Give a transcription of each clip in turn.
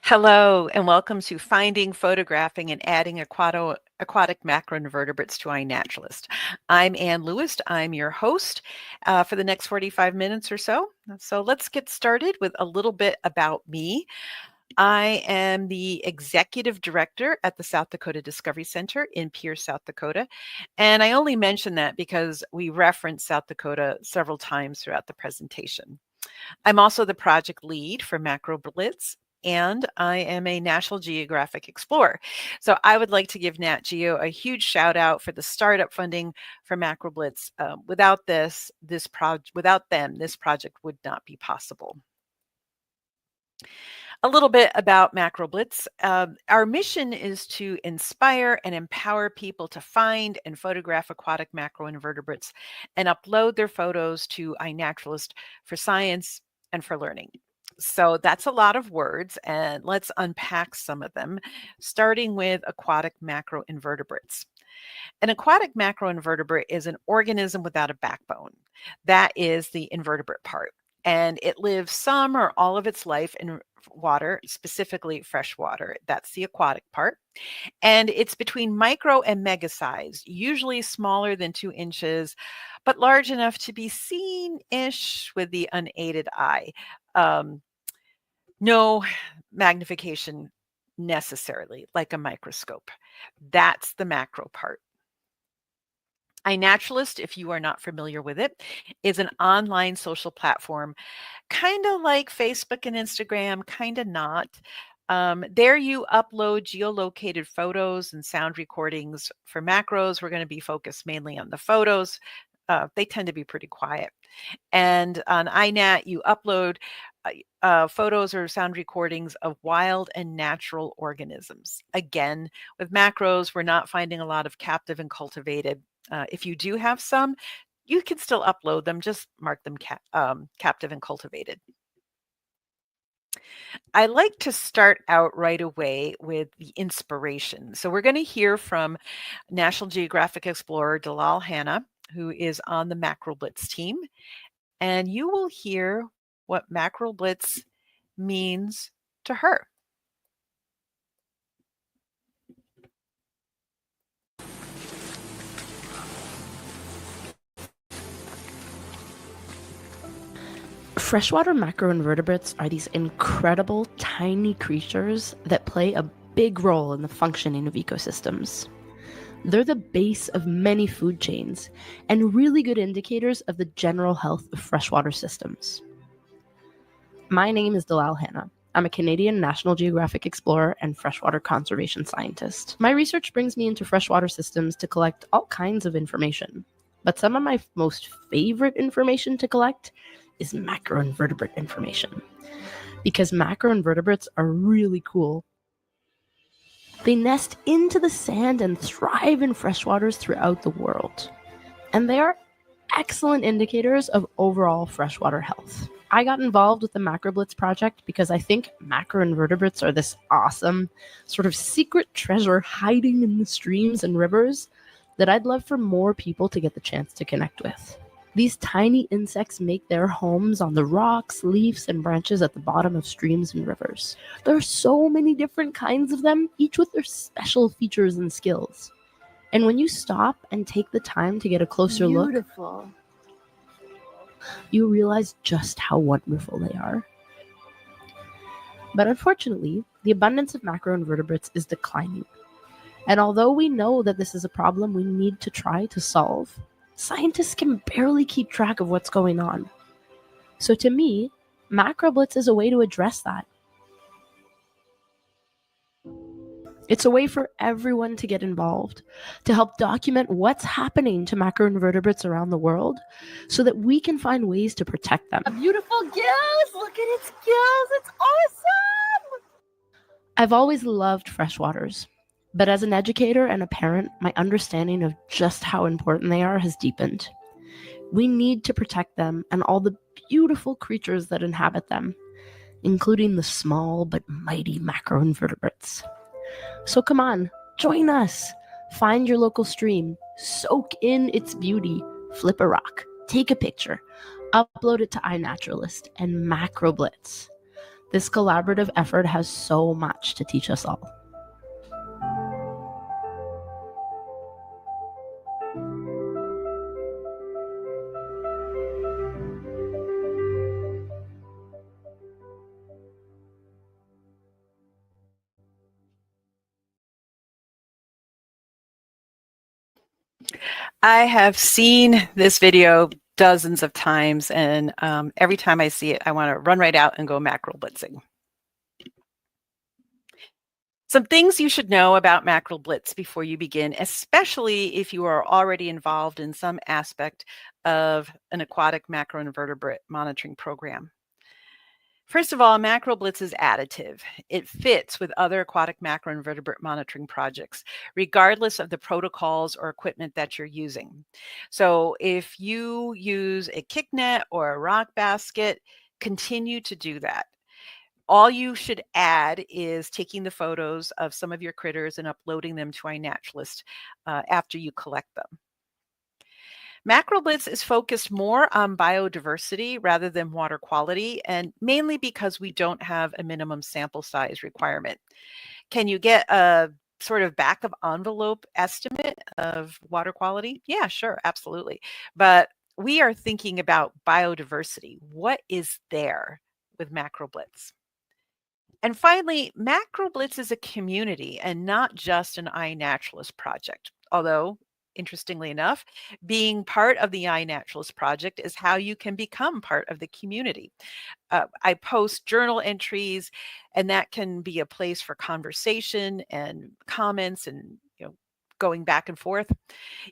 Hello, and welcome to Finding, Photographing, and Adding Aquatic Macroinvertebrates to iNaturalist. I'm Ann Lewis. I'm your host for the next 45 minutes or so. So let's get started with a little bit about me. I am the executive director at the South Dakota Discovery Center in Pierce, South Dakota. And I only mention that because we reference South Dakota several times throughout the presentation. I'm also the project lead for MacroBlitz, and I am a National Geographic explorer. So I would like to give Nat Geo a huge shout out for the startup funding for MacroBlitz. Without them, this project would not be possible. A little bit about MacroBlitz. Our mission is to inspire and empower people to find and photograph aquatic macroinvertebrates and upload their photos to iNaturalist for science and for learning. So that's a lot of words, and let's unpack some of them, starting with aquatic macroinvertebrates. An aquatic macroinvertebrate is an organism without a backbone. That is the invertebrate part. And it lives some or all of its life in water, specifically fresh water. That's the aquatic part. And it's between micro and mega size, usually smaller than 2 inches, but large enough to be seen-ish with the unaided eye. No magnification necessarily, like a microscope. That's the macro part. iNaturalist, if you are not familiar with it, is an online social platform, kind of like Facebook and Instagram, kind of not. There you upload geolocated photos and sound recordings. For macros, we're going to be focused mainly on the photos. They tend to be pretty quiet. And on iNat, you upload photos or sound recordings of wild and natural organisms. Again, with macros, we're not finding a lot of captive and cultivated. If you do have some, you can still upload them, just mark them captive and cultivated. I like to start out right away with the inspiration. So we're going to hear from National Geographic explorer Dalal Hanna, who is on the MacroBlitz team, and you will hear what MacroBlitz means to her. Freshwater macroinvertebrates are these incredible tiny creatures that play a big role in the functioning of ecosystems. They're the base of many food chains and really good indicators of the general health of freshwater systems. My name is Dalal Hanna. I'm a Canadian National Geographic explorer and freshwater conservation scientist. My research brings me into freshwater systems to collect all kinds of information, but some of my most favorite information to collect is macroinvertebrate information, because macroinvertebrates are really cool. They nest into the sand and thrive in freshwaters throughout the world, and they are excellent indicators of overall freshwater health. I got involved with the MacroBlitz project because I think macroinvertebrates are this awesome sort of secret treasure hiding in the streams and rivers that I'd love for more people to get the chance to connect with. These tiny insects make their homes on the rocks, leaves, and branches at the bottom of streams and rivers. There are so many different kinds of them, each with their special features and skills. And when you stop and take the time to get a closer look, you realize just how wonderful they are. But unfortunately, the abundance of macroinvertebrates is declining. And although we know that this is a problem we need to try to solve, scientists can barely keep track of what's going on. So to me, MacroBlitz is a way to address that. It's a way for everyone to get involved, to help document what's happening to macroinvertebrates around the world so that we can find ways to protect them. A beautiful goose! Look at its gills! It's awesome! I've always loved freshwaters. But as an educator and a parent, my understanding of just how important they are has deepened. We need to protect them and all the beautiful creatures that inhabit them, including the small but mighty macroinvertebrates. So come on, join us. Find your local stream, soak in its beauty, flip a rock, take a picture, upload it to iNaturalist and MacroBlitz. This collaborative effort has so much to teach us all. I have seen this video dozens of times, and every time I see it, I want to run right out and go macroblitzing. Some things you should know about MacroBlitz before you begin, especially if you are already involved in some aspect of an aquatic macroinvertebrate monitoring program. First of all, MacroBlitz is additive. It fits with other aquatic macroinvertebrate monitoring projects, regardless of the protocols or equipment that you're using. So if you use a kick net or a rock basket, continue to do that. All you should add is taking the photos of some of your critters and uploading them to iNaturalist after you collect them. MacroBlitz is focused more on biodiversity rather than water quality, and mainly because we don't have a minimum sample size requirement. Can you get a sort of back of envelope estimate of water quality? Yeah, sure, absolutely. But we are thinking about biodiversity. What is there with MacroBlitz? And finally, MacroBlitz is a community and not just an iNaturalist project. Although, interestingly enough, being part of the iNaturalist project is how you can become part of the community. I post journal entries, and that can be a place for conversation and comments and going back and forth.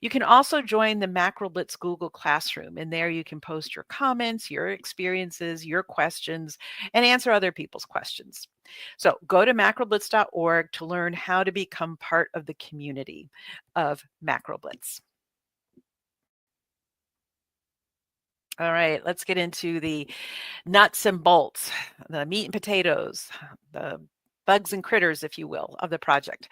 You can also join the MacroBlitz Google Classroom, and there you can post your comments, your experiences, your questions, and answer other people's questions. So go to macroblitz.org to learn how to become part of the community of MacroBlitz. All right, let's get into the nuts and bolts, the meat and potatoes, the bugs and critters, if you will, of the project.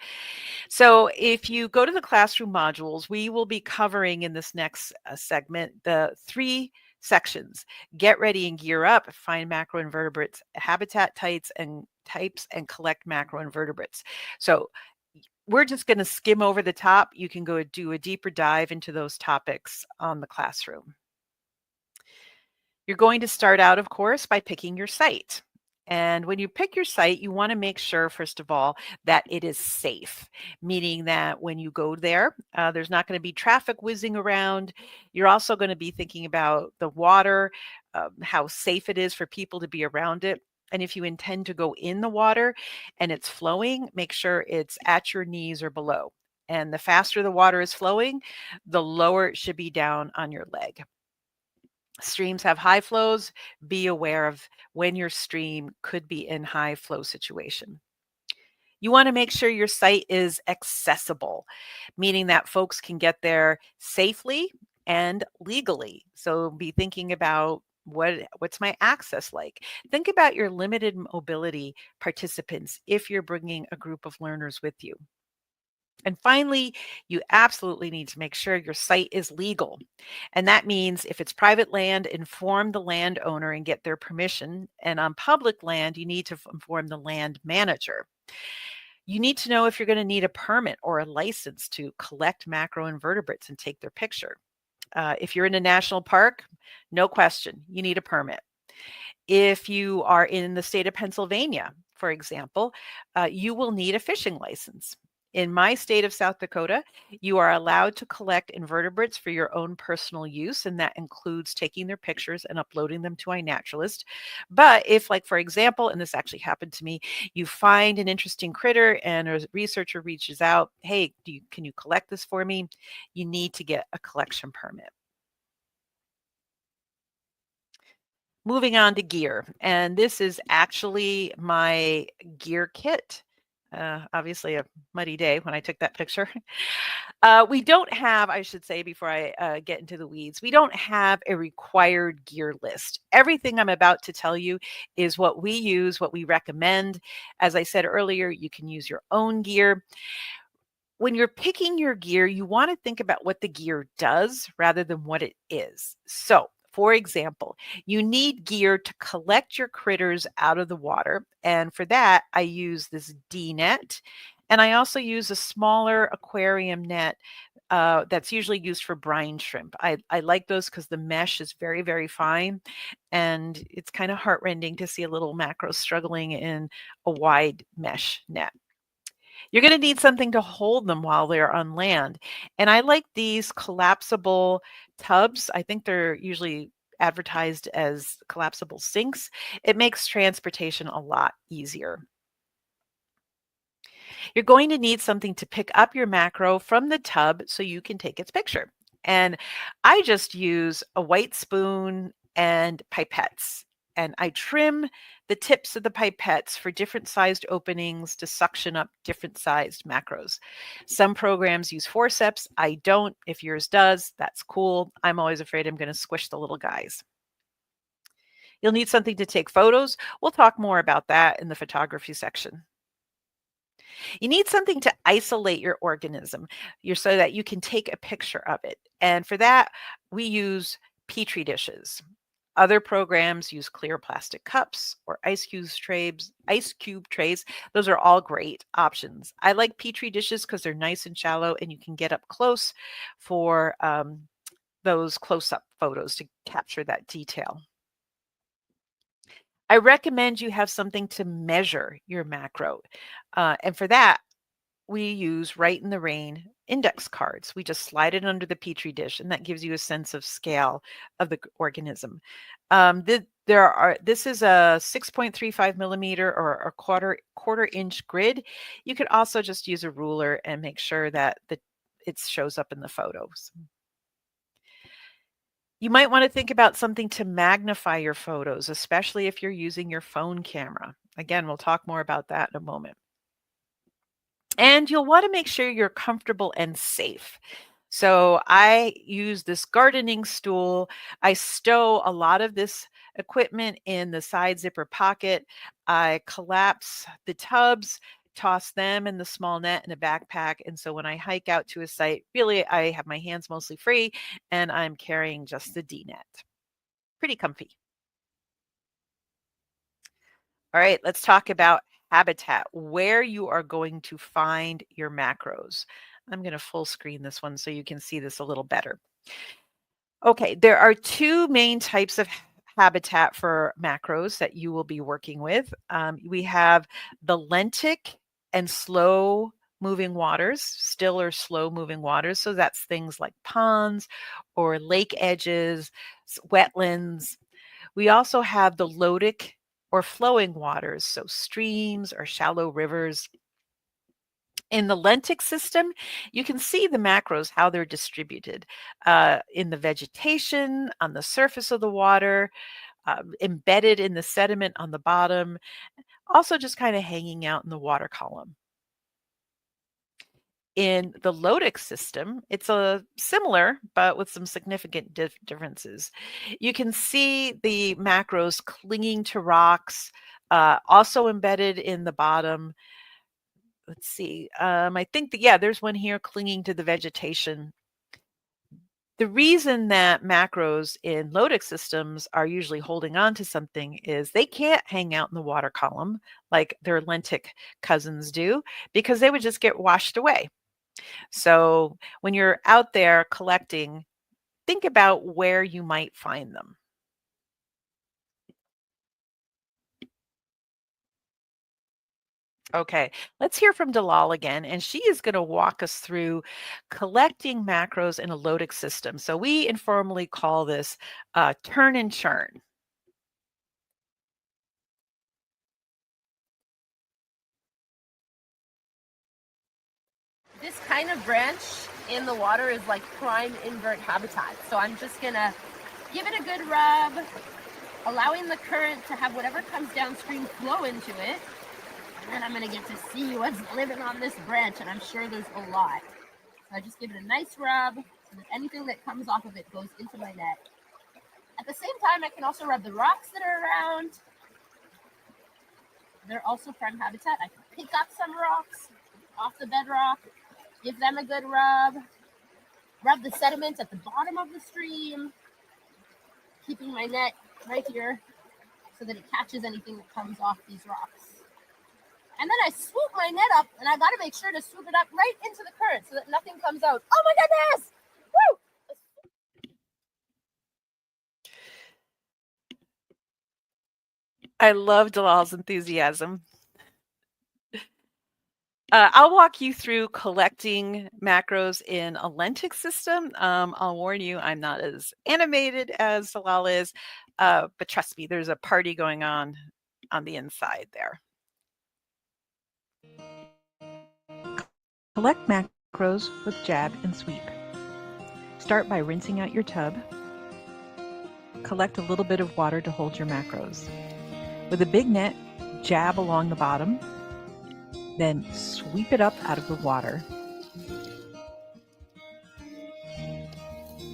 So if you go to the classroom modules, we will be covering in this next segment the 3 sections: get ready and gear up, find macroinvertebrates, habitat types and collect macroinvertebrates. So we're just going to skim over the top. You can go do a deeper dive into those topics on the classroom. You're going to start out, of course, by picking your site. And when you pick your site, you want to make sure, first of all, that it is safe, meaning that when you go there, there's not going to be traffic whizzing around. You're also going to be thinking about the water, how safe it is for people to be around it. And if you intend to go in the water and it's flowing, make sure it's at your knees or below. And the faster the water is flowing, the lower it should be down on your leg. Streams have high flows. Be aware of when your stream could be in high flow situation. You want to make sure your site is accessible, meaning that folks can get there safely and legally. So be thinking about what's my access like? Think about your limited mobility participants if you're bringing a group of learners with you. And finally, you absolutely need to make sure your site is legal. And that means if it's private land, inform the landowner and get their permission. And on public land, you need to inform the land manager. You need to know if you're going to need a permit or a license to collect macroinvertebrates and take their picture. If you're in a national park, no question, you need a permit. If you are in the state of Pennsylvania, for example, you will need a fishing license. In my state of South Dakota, you are allowed to collect invertebrates for your own personal use, and that includes taking their pictures and uploading them to iNaturalist. But if, like, for example, and this actually happened to me, you find an interesting critter and a researcher reaches out, hey, can you collect this for me? You need to get a collection permit. Moving on to gear, and this is actually my gear kit. Obviously a muddy day when I took that picture. We don't have, I should say, before I get into the weeds, we don't have a required gear list. Everything I'm about to tell you is what we use, what we recommend. As I said earlier, you can use your own gear. When you're picking your gear, you want to think about what the gear does rather than what it is. So For example, you need gear to collect your critters out of the water. And for that, I use this D net. And I also use a smaller aquarium net that's usually used for brine shrimp. I like those because the mesh is very, very fine. And it's kind of heartrending to see a little macro struggling in a wide mesh net. You're going to need something to hold them while they're on land. And I like these collapsible tubs. I think they're usually advertised as collapsible sinks. It makes transportation a lot easier. You're going to need something to pick up your macro from the tub so you can take its picture. And I just use a white spoon and pipettes. And I trim the tips of the pipettes for different sized openings to suction up different sized macros. Some programs use forceps. I don't. If yours does, that's cool. I'm always afraid I'm going to squish the little guys. You'll need something to take photos. We'll talk more about that in the photography section. You need something to isolate your organism so that you can take a picture of it. And for that, we use Petri dishes. Other programs use clear plastic cups or ice cube trays. Those are all great options. I like Petri dishes because they're nice and shallow and you can get up close for those close-up photos to capture that detail. I recommend you have something to measure your macro. And for that, we use Right in the Rain index cards. We just slide it under the Petri dish, and that gives you a sense of scale of the organism. This is a 6.35 millimeter or a quarter inch grid. You could also just use a ruler and make sure that it shows up in the photos. You might want to think about something to magnify your photos, especially if you're using your phone camera. Again, we'll talk more about that in a moment. And you'll want to make sure you're comfortable and safe. So I use this gardening stool. I stow a lot of this equipment in the side zipper pocket. I collapse the tubs, toss them in the small net in a backpack. And so when I hike out to a site, really, I have my hands mostly free and I'm carrying just the D net. Pretty comfy. All right, let's talk about habitat, where you are going to find your macros. I'm going to full screen this one so you can see this a little better. Okay, there are two main types of habitat for macros that you will be working with. We have the lentic and slow moving waters, still or slow moving waters. So that's things like ponds or lake edges, wetlands. We also have the lotic or flowing waters, so streams or shallow rivers. In the lentic system, you can see the macros, how they're distributed in the vegetation, on the surface of the water, embedded in the sediment on the bottom, also just kind of hanging out in the water column. In the lotic system, it's similar, but with some significant differences. You can see the macros clinging to rocks, also embedded in the bottom. Let's see. I think that, yeah, there's one here clinging to the vegetation. The reason that macros in lotic systems are usually holding on to something is they can't hang out in the water column like their lentic cousins do because they would just get washed away. So when you're out there collecting, think about where you might find them. Okay, let's hear from Dalal again, and she is going to walk us through collecting macros in a lotic system. So we informally call this turn and churn. This kind of branch in the water is like prime invert habitat. So I'm just gonna give it a good rub, allowing the current to have whatever comes downstream flow into it. And then I'm gonna get to see what's living on this branch, and I'm sure there's a lot. So I just give it a nice rub so that anything that comes off of it goes into my net. At the same time, I can also rub the rocks that are around. They're also prime habitat. I can pick up some rocks off the bedrock, give them a good rub the sediment at the bottom of the stream. keeping my net right here so that it catches anything that comes off these rocks. And then I swoop my net up, and I got to make sure to swoop it up right into the current so that nothing comes out. Oh my goodness! Woo! I love Dalal's enthusiasm. I'll walk you through collecting macros in a lentic system. I'll warn you, I'm not as animated as Dalal is, but trust me, there's a party going on the inside there. Collect macros with jab and sweep. Start by rinsing out your tub. Collect a little bit of water to hold your macros. With a big net, jab along the bottom, then sweep it up out of the water.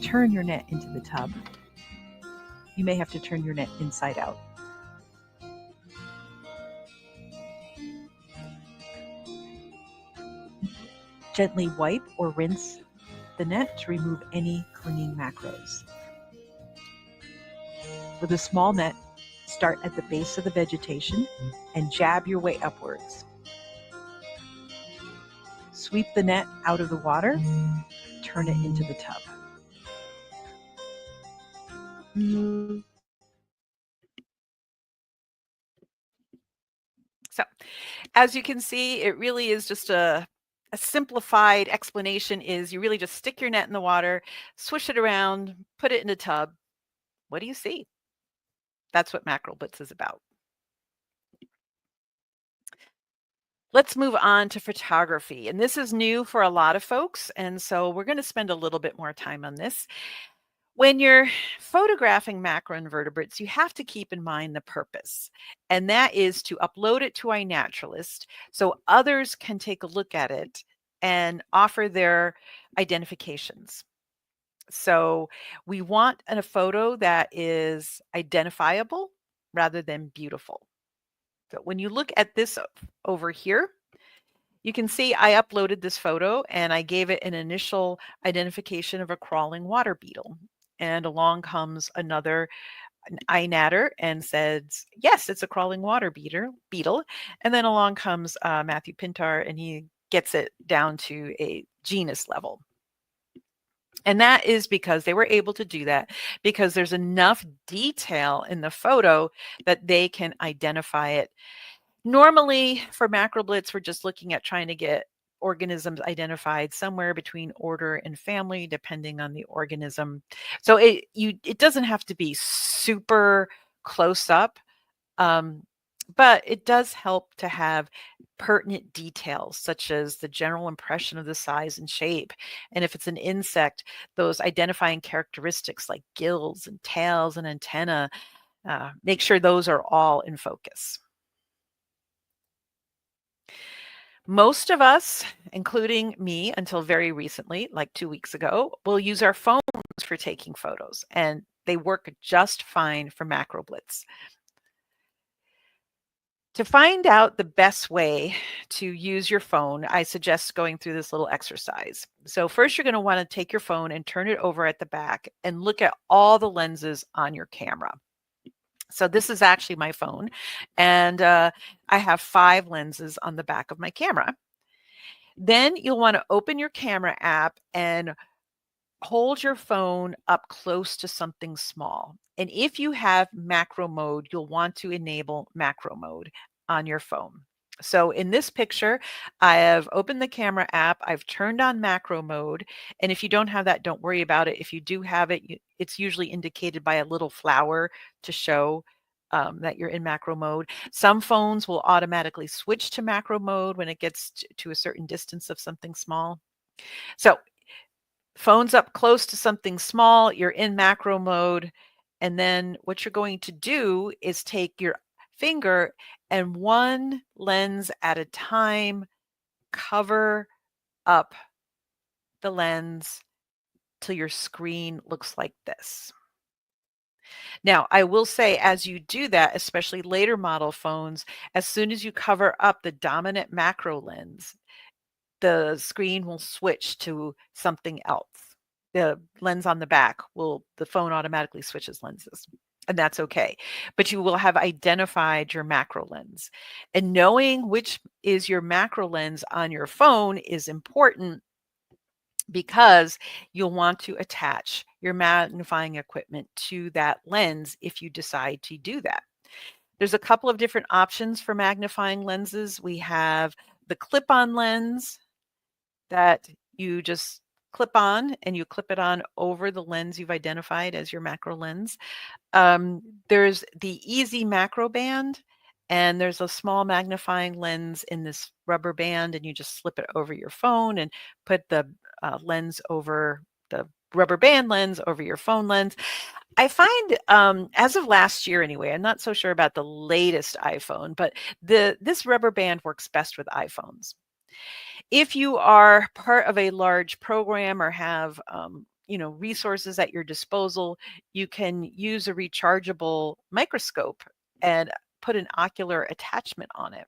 Turn your net into the tub. You may have to turn your net inside out. Gently wipe or rinse the net to remove any clinging macros. With a small net, start at the base of the vegetation and jab your way upwards. Sweep the net out of the water, turn it into the tub. So, as you can see, it really is just a simplified explanation is you really just stick your net in the water, swish it around, put it in a tub. What do you see? That's what MacroBlitz is about. Let's move on to photography. And this is new for a lot of folks. And so we're going to spend a little bit more time on this. When you're photographing macroinvertebrates, you have to keep in mind the purpose. And that is to upload it to iNaturalist so others can take a look at it and offer their identifications. So we want a photo that is identifiable rather than beautiful. So when you look at this over here, you can see I uploaded this photo and I gave it an initial identification of a crawling water beetle. And along comes another iNatter and says, yes, it's a crawling water beetle. And then along comes Matthew Pintar and he gets it down to a genus level. And that is because they were able to do that because there's enough detail in the photo that they can identify it. Normally for MacroBlitz, we're just looking at trying to get organisms identified somewhere between order and family, depending on the organism. So it doesn't have to be super close up, but it does help to have pertinent details, such as the general impression of the size and shape. And if it's an insect, those identifying characteristics like gills and tails and antenna, make sure those are all in focus. Most of us, including me until very recently, like 2 weeks ago, will use our phones for taking photos, and they work just fine for MacroBlitz. To find out the best way to use your phone, I suggest going through this little exercise. So first, you're going to want to take your phone and turn it over at the back and look at all the lenses on your camera. So this is actually my phone, and I have 5 lenses on the back of my camera. Then you'll want to open your camera app and hold your phone up close to something small. And if you have macro mode, you'll want to enable macro mode on your phone. So in this picture, I have opened the camera app, I've turned on macro mode, and if you don't have that, don't worry about it. If you do have it, it's usually indicated by a little flower to show that you're in macro mode. Some phones will automatically switch to macro mode when it gets to a certain distance of something small. So phone's up close to something small, you're in macro mode, and then what you're going to do is take your finger and one lens at a time, cover up the lens till your screen looks like this. Now, I will say as you do that, especially later model phones, as soon as you cover up the dominant macro lens, the screen will switch to something else. the lens on the back, the phone automatically switches lenses. And that's okay. But you will have identified your macro lens. And knowing which is your macro lens on your phone is important because you'll want to attach your magnifying equipment to that lens if you decide to do that. There's a couple of different options for magnifying lenses. We have the clip-on lens that you just clip on, and you clip it on over the lens you've identified as your macro lens. There's the easy macro band, and there's a small magnifying lens in this rubber band, and you just slip it over your phone and put the lens over the rubber band lens over your phone lens. I find, as of last year anyway, I'm not so sure about the latest iPhone, but this rubber band works best with iPhones. If you are part of a large program or have resources at your disposal, you can use a rechargeable microscope and put an ocular attachment on it.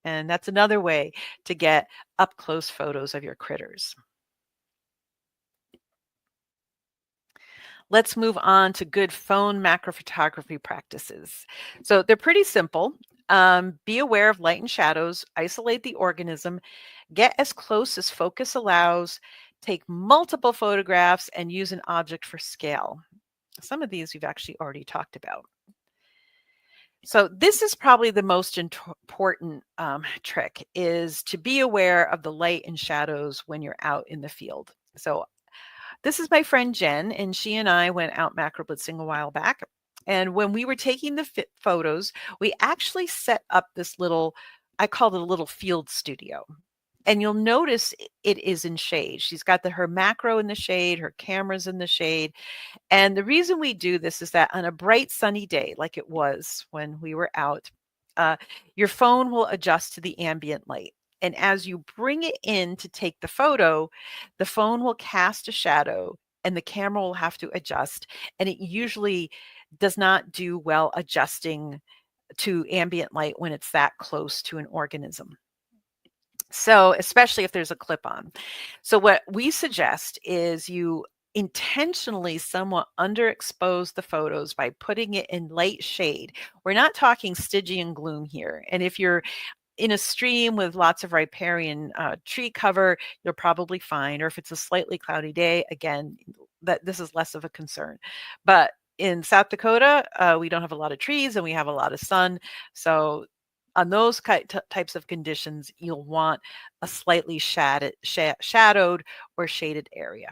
And that's another way to get up close photos of your critters. Let's move on to good phone macrophotography practices. So they're pretty simple. Be aware of light and shadows, isolate the organism, get as close as focus allows, take multiple photographs, and use an object for scale. Some of these we've actually already talked about. So this is probably the most important trick, is to be aware of the light and shadows when you're out in the field. So this is my friend Jen, and she and I went out macroblitzing a while back. And when we were taking the photos, we actually set up this little, I call it a little field studio. And you'll notice it is in shade. She's got her macro in the shade, her camera's in the shade. And the reason we do this is that on a bright sunny day, like it was when we were out, your phone will adjust to the ambient light. And as you bring it in to take the photo, the phone will cast a shadow and the camera will have to adjust. And it usually does not do well adjusting to ambient light when it's that close to an organism. So especially if there's a clip on. So what we suggest is you intentionally somewhat underexpose the photos by putting it in light shade. We're not talking Stygian gloom here. And if you're in a stream with lots of riparian tree cover, you're probably fine. Or if it's a slightly cloudy day, again, this is less of a concern. But in South Dakota, we don't have a lot of trees and we have a lot of sun. So on those types of conditions, you'll want a slightly shadowed or shaded area.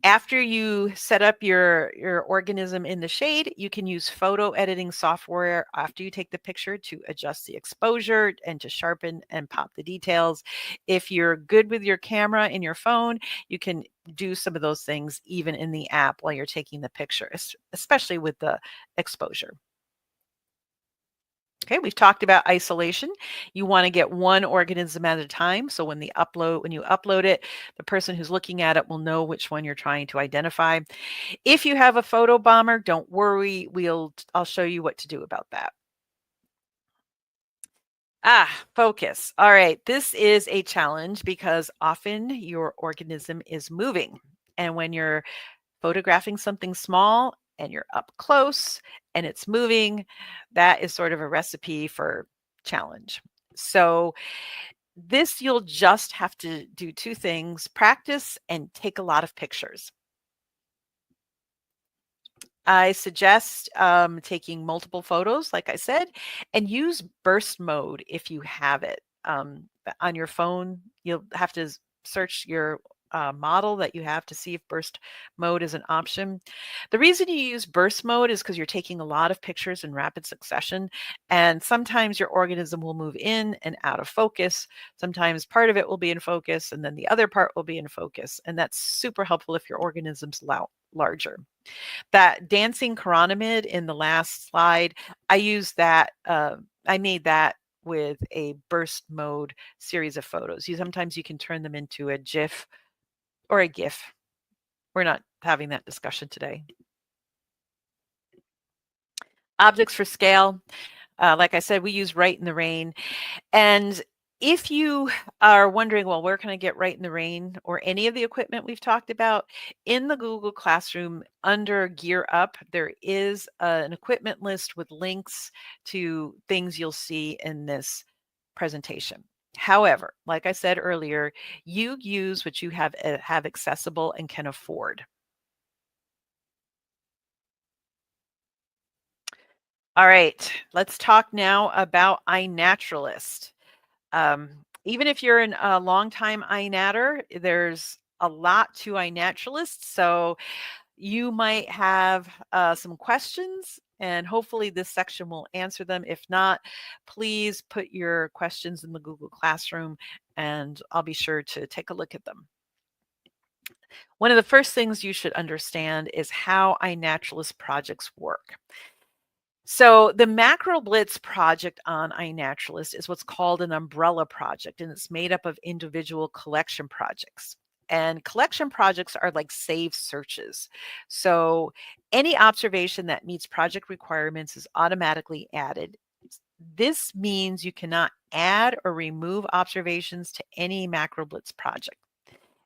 After you set up your organism in the shade, you can use photo editing software after you take the picture to adjust the exposure and to sharpen and pop the details. If you're good with your camera in your phone, you can do some of those things even in the app while you're taking the picture, especially with the exposure. Okay, we've talked about isolation. You want to get one organism at a time. So when you upload it, the person who's looking at it will know which one you're trying to identify. If you have a photo bomber, don't worry. I'll show you what to do about that. Focus. All right, this is a challenge because often your organism is moving. And when you're photographing something small and you're up close and it's moving, that is sort of a recipe for challenge. So this, you'll just have to do two things: practice and take a lot of pictures. I suggest taking multiple photos, like I said, and use burst mode if you have it. On your phone, you'll have to search your model that you have to see if burst mode is an option. The reason you use burst mode is because you're taking a lot of pictures in rapid succession, and sometimes your organism will move in and out of focus. Sometimes part of it will be in focus and then the other part will be in focus, and that's super helpful if your organism's larger. That dancing chironomid in the last slide, I used that, I made that with a burst mode series of photos. Sometimes you can turn them into a GIF or a GIF. We're not having that discussion today. Objects for scale. Like I said, we use Right in the Rain. And If you are wondering, well, where can I get Right in the Rain or any of the equipment we've talked about, in the Google Classroom under Gear Up, there is an equipment list with links to things you'll see in this presentation. However, like I said earlier, you use what you have accessible and can afford. All right, let's talk now about iNaturalist. Even if you're a longtime iNatter, there's a lot to iNaturalist, so you might have some questions, and hopefully this section will answer them. If not, please put your questions in the Google Classroom, and I'll be sure to take a look at them. One of the first things you should understand is how iNaturalist projects work. So the MacroBlitz project on iNaturalist is what's called an umbrella project, and it's made up of individual collection projects. And collection projects are like saved searches. So any observation that meets project requirements is automatically added. This means you cannot add or remove observations to any MacroBlitz project.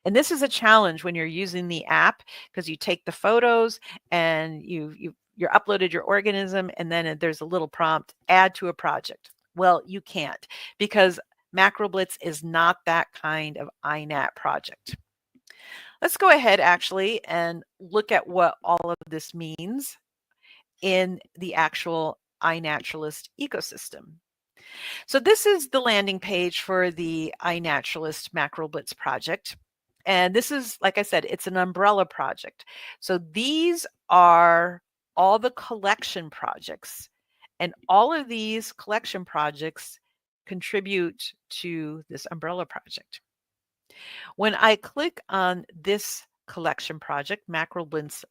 And this is a challenge when you're using the app, because you take the photos and you're uploaded your organism, and then there's a little prompt, add to a project. Well, you can't, because MacroBlitz is not that kind of iNat project. Let's go ahead actually and look at what all of this means in the actual iNaturalist ecosystem. So this is the landing page for the iNaturalist MacroBlitz project. And this is, like I said, it's an umbrella project. So these are all the collection projects, and all of these collection projects contribute to this umbrella project. When I click on this collection project, MacroBlitz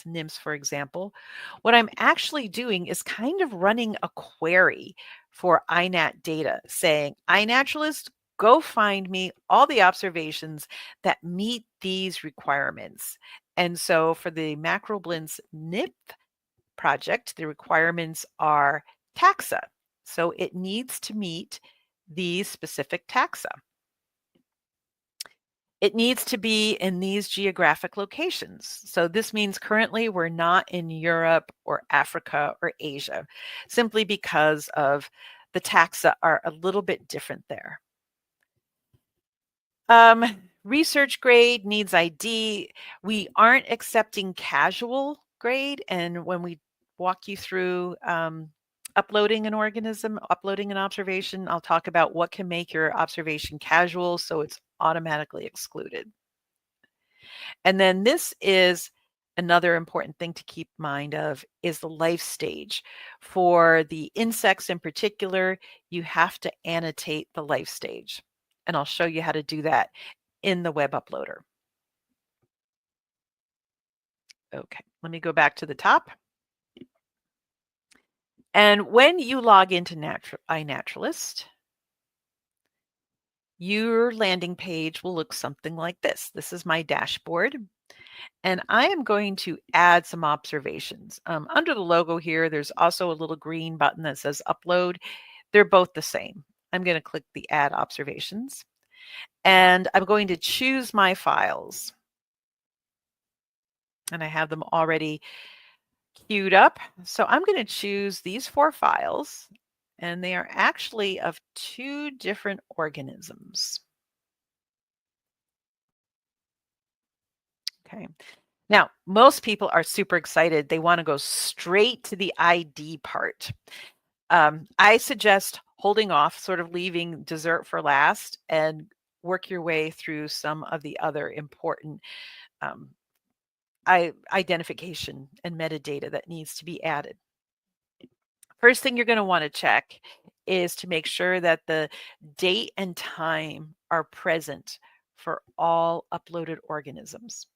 nymphs, for example, what I'm actually doing is kind of running a query for iNat data saying, iNaturalist, go find me all the observations that meet these requirements. And so for the MacroBlitz nymph project, the requirements are taxa. So it needs to meet these specific taxa. It needs to be in these geographic locations. So this means currently we're not in Europe or Africa or Asia, simply because of the taxa are a little bit different there. Research grade needs ID. We aren't accepting casual grade. And when we walk you through uploading an organism, uploading an observation, I'll talk about what can make your observation casual so it's automatically excluded. And then this is another important thing to keep in mind of is the life stage. For the insects in particular, you have to annotate the life stage. And I'll show you how to do that in the web uploader. Okay, let me go back to the top. And when you log into iNaturalist, your landing page will look something like this. This is my dashboard. And I am going to add some observations. Under the logo here, there's also a little green button that says upload. They're both the same. I'm going to click the add observations. And I'm going to choose my files. And I have them already queued up. So I'm going to choose these 4 files. And they are actually of 2 different organisms. Okay. Now, most people are super excited. They want to go straight to the ID part. I suggest holding off, sort of leaving dessert for last, and work your way through some of the other important identification and metadata that needs to be added. First thing you're going to want to check is to make sure that the date and time are present for all uploaded organisms.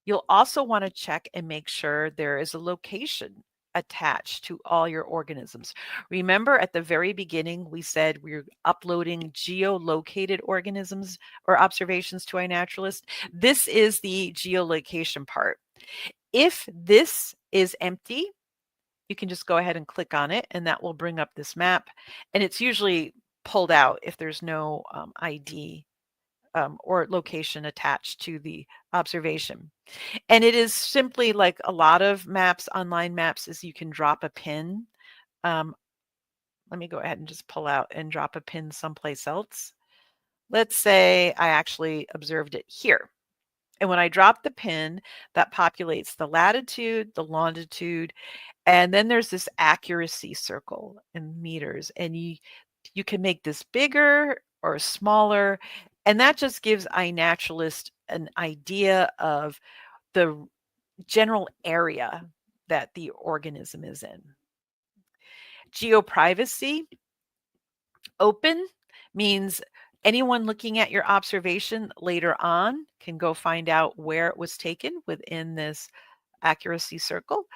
You'll also want to check and make sure there is a location attached to all your organisms. Remember at the very beginning, we said we're uploading geolocated organisms or observations to iNaturalist. This is the geolocation part. If this is empty, you can just go ahead and click on it, and that will bring up this map. And it's usually pulled out if there's no ID or location attached to the observation. And it is simply like a lot of maps, online maps, is you can drop a pin. Let me go ahead and just pull out and drop a pin someplace else. Let's say I actually observed it here. And when I drop the pin, that populates the latitude, the longitude, and then there's this accuracy circle in meters. And you can make this bigger or smaller. And that just gives iNaturalist an idea of the general area that the organism is in. Geoprivacy, open, means anyone looking at your observation later on can go find out where it was taken within this accuracy circle.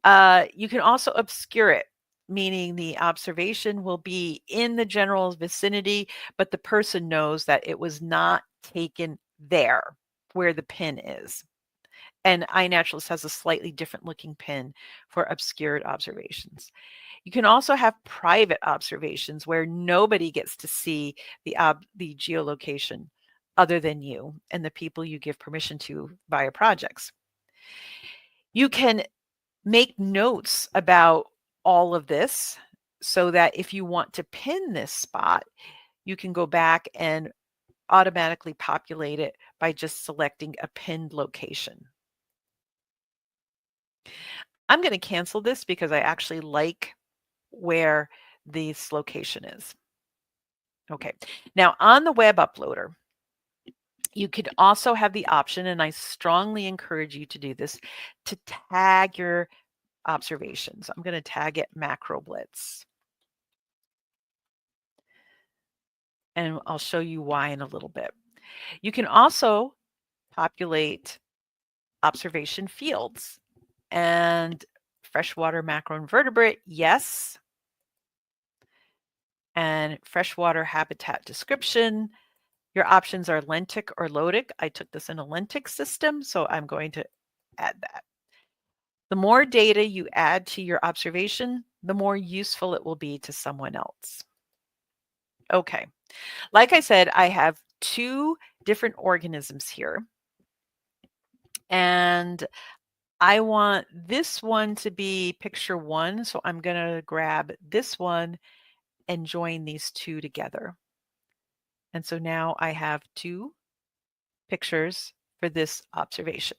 You can also obscure it, meaning the observation will be in the general vicinity, but the person knows that it was not taken there where the pin is. And iNaturalist has a slightly different looking pin for obscured observations. You can also have private observations where nobody gets to see the geolocation other than you and the people you give permission to via projects. You can make notes about all of this so that if you want to pin this spot, you can go back and automatically populate it by just selecting a pinned location. I'm going to cancel this because I actually like where this location is. Okay, now on the web uploader, you could also have the option, and I strongly encourage you to do this, to tag your observations. I'm going to tag it MacroBlitz. And I'll show you why in a little bit. You can also populate observation fields and freshwater macroinvertebrate, yes. And freshwater habitat description. Your options are lentic or lotic. I took this in a lentic system, so I'm going to add that. The more data you add to your observation, the more useful it will be to someone else. Okay, like I said, I have 2 different organisms here. And I want this one to be picture 1, so I'm going to grab this one and join these 2 together. And so now I have 2 pictures for this observation.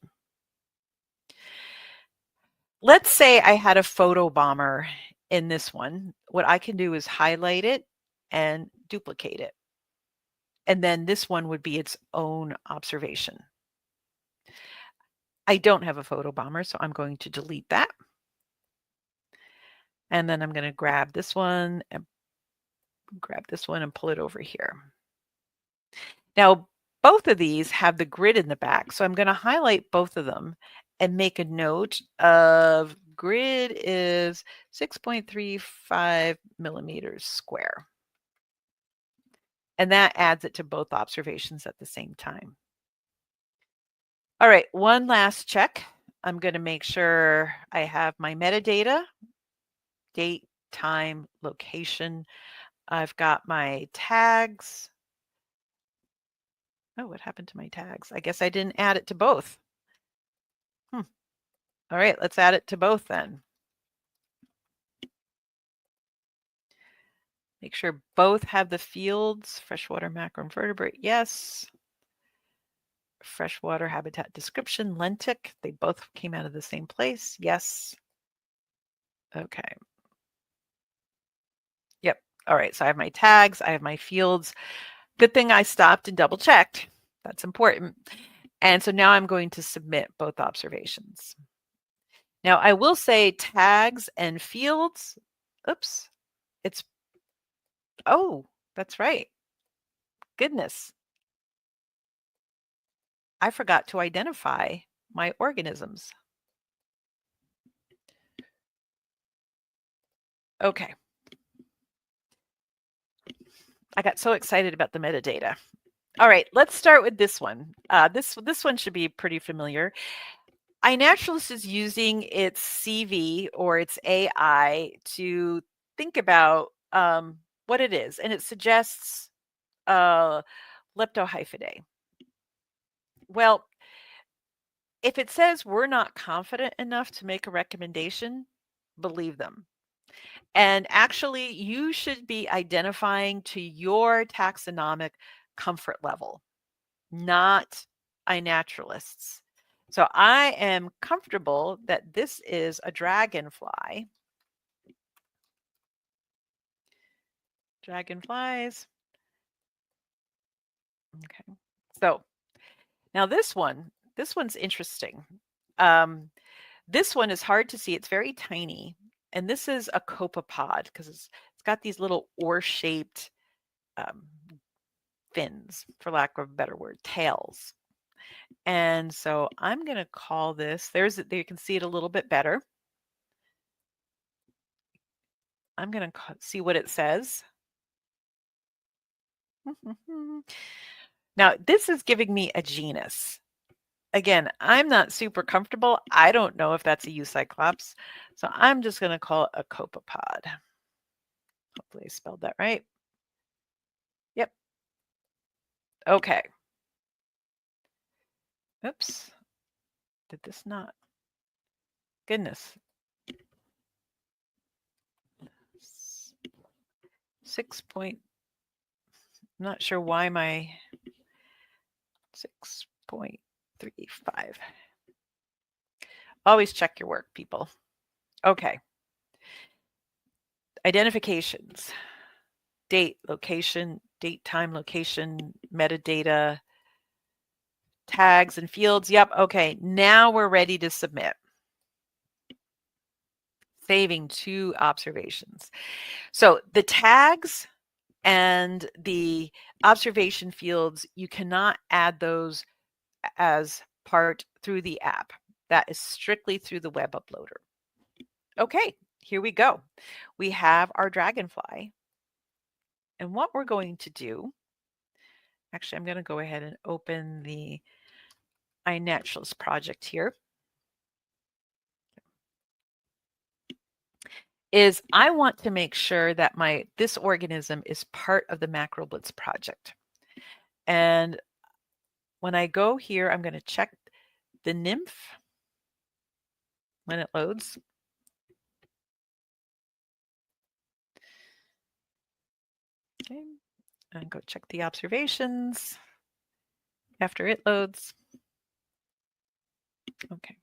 Let's say I had a photo bomber in this one. What I can do is highlight it and duplicate it. And then this one would be its own observation. I don't have a photo bomber, so I'm going to delete that. And then I'm going to grab this one and pull it over here. Now, both of these have the grid in the back, so I'm going to highlight both of them and make a note of grid is 6.35 millimeters square. And that adds it to both observations at the same time. All right, one last check. I'm going to make sure I have my metadata, date, time, location. I've got my tags. Oh, what happened to my tags? I guess I didn't add it to both. All right, let's add it to both then. Make sure both have the fields. Freshwater macroinvertebrate, yes. Freshwater habitat description, lentic. They both came out of the same place, yes. Okay. Yep. All right, so I have my tags, I have my fields. Good thing I stopped and double checked. That's important. And so now I'm going to submit both observations. Now I will say tags and fields, oops, oh, that's right. Goodness. I forgot to identify my organisms. Okay. I got so excited about the metadata. All right, let's start with this one. This one should be pretty familiar. iNaturalist is using its CV or its AI to think about what it is, and it suggests Leptohyphidae. Well, if it says we're not confident enough to make a recommendation, believe them. And actually, you should be identifying to your taxonomic comfort level, not iNaturalist's. So I am comfortable that this is a dragonfly. Dragonflies. Okay. So now this one's interesting. This one is hard to see. It's very tiny. And this is a copepod because it's got these little oar-shaped fins, for lack of a better word, tails. And so I'm going to call this, there you can see it a little bit better. I'm going to see what it says. Now, this is giving me a genus. Again, I'm not super comfortable. I don't know if that's a Eucyclops. So I'm just going to call it a copepod. Hopefully I spelled that right. Yep. Okay. Oops. Did this not? Goodness. 6 point. I'm not sure why my 6.35. Always check your work, people. Okay. Identifications. Date, location, date, time, location, metadata, tags and fields. Yep. Okay. Now we're ready to submit. Saving 2 observations. So the tags and the observation fields, you cannot add those as part through the app. That is strictly through the web uploader. Okay, here we go. We have our dragonfly. And what we're going to do, actually, I'm going to go ahead and open the iNaturalist project here, is I want to make sure that this organism is part of the MacroBlitz project. And when I go here, I'm going to check the nymph when it loads. Okay, and go check the observations after it loads. Okay.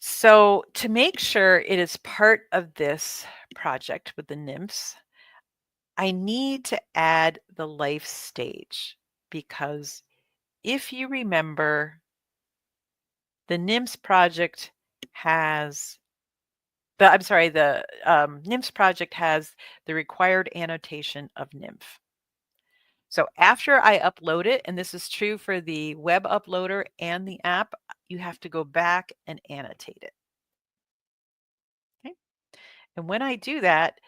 So to make sure it is part of this project with the nymphs, I need to add the life stage, because if you remember, the nymphs project has the nymphs project has the required annotation of nymph. So after I upload it, and this is true for the web uploader and the app, you have to go back and annotate it. Okay. And when I do that,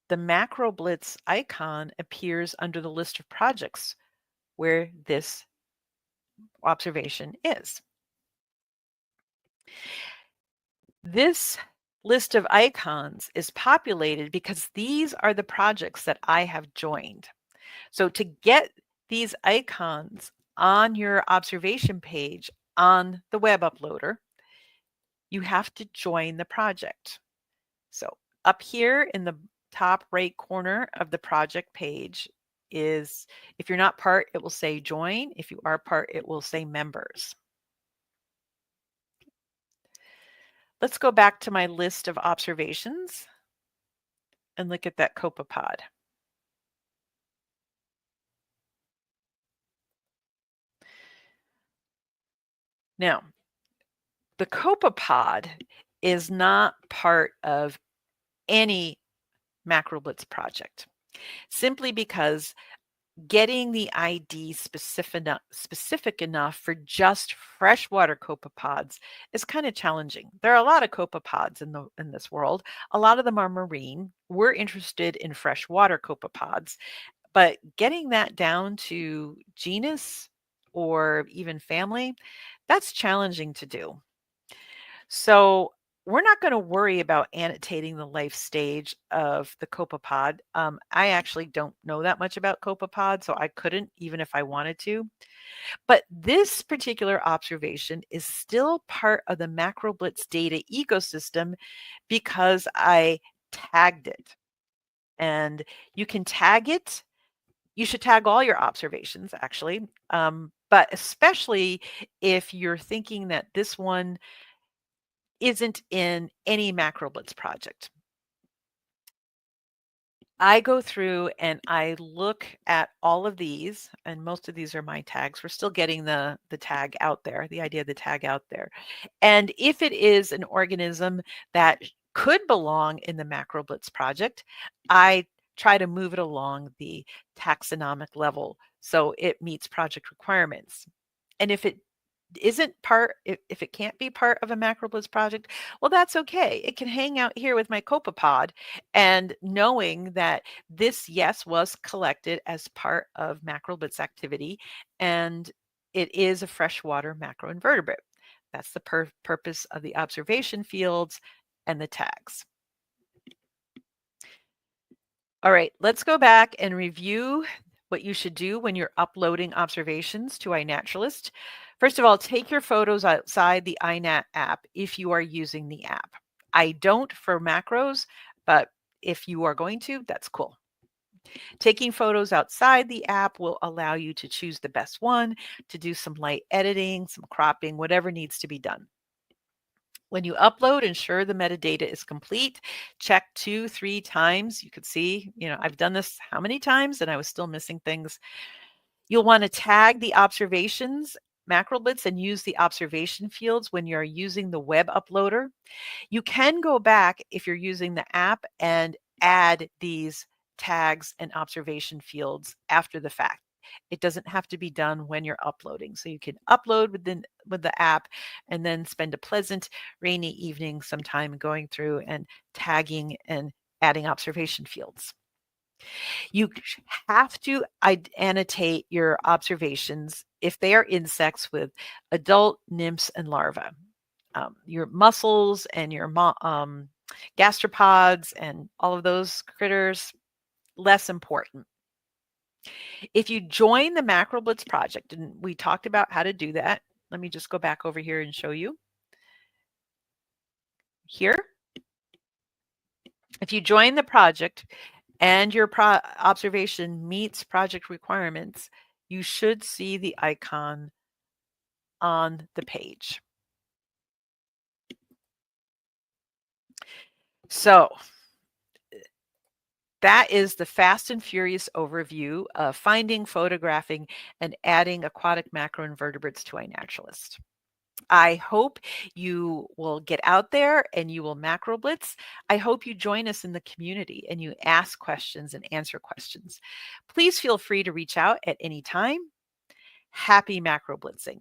the MacroBlitz icon appears under the list of projects where this observation is. This list of icons is populated because these are the projects that I have joined. So to get these icons on your observation page on the web uploader, you have to join the project. So up here in the top right corner of the project page is, if you're not part, it will say join. If you are part, it will say members. Let's go back to my list of observations and look at that copepod. Now, the copepod is not part of any MacroBlitz project, simply because getting the ID specific enough for just freshwater copepods is kind of challenging. There are a lot of copepods in this world. A lot of them are marine. We're interested in freshwater copepods, but getting that down to genus or even family, that's challenging to do. So we're not going to worry about annotating the life stage of the copepod. I actually don't know that much about copepod, so I couldn't, even if I wanted to. But this particular observation is still part of the MacroBlitz data ecosystem because I tagged it. And you can tag it. You should tag all your observations, actually, but especially if you're thinking that this one isn't in any MacroBlitz project. I go through and I look at all of these, and most of these are my tags. We're still getting the tag out there, the idea of the tag out there. And if it is an organism that could belong in the MacroBlitz project, I try to move it along the taxonomic level so it meets project requirements. And if it isn't part, if it can't be part of a MacroBlitz project, well, that's okay. It can hang out here with my copepod, and knowing that this, yes, was collected as part of MacroBlitz activity, and it is a freshwater macroinvertebrate. That's the purpose of the observation fields and the tags. All right, let's go back and review what you should do when you're uploading observations to iNaturalist. First of all, take your photos outside the iNat app if you are using the app. I don't for macros, but if you are going to, that's cool. Taking photos outside the app will allow you to choose the best one, to do some light editing, some cropping, whatever needs to be done. When you upload, ensure the metadata is complete. Check 2-3 times. You could see, I've done this how many times and I was still missing things. You'll want to tag the observations, MacroBlitz, and use the observation fields when you're using the web uploader. You can go back if you're using the app and add these tags and observation fields after the fact. It doesn't have to be done when you're uploading. So you can upload with the app and then spend a pleasant rainy evening sometime going through and tagging and adding observation fields. You have to annotate your observations if they are insects with adult nymphs and larvae. Your mussels and your gastropods and all of those critters, less important. If you join the MacroBlitz project, and we talked about how to do that. Let me just go back over here and show you. Here, if you join the project and your observation meets project requirements, you should see the icon on the page. So that is the fast and furious overview of finding, photographing, and adding aquatic macroinvertebrates to iNaturalist. I hope you will get out there and you will MacroBlitz. I hope you join us in the community and you ask questions and answer questions. Please feel free to reach out at any time. Happy MacroBlitzing.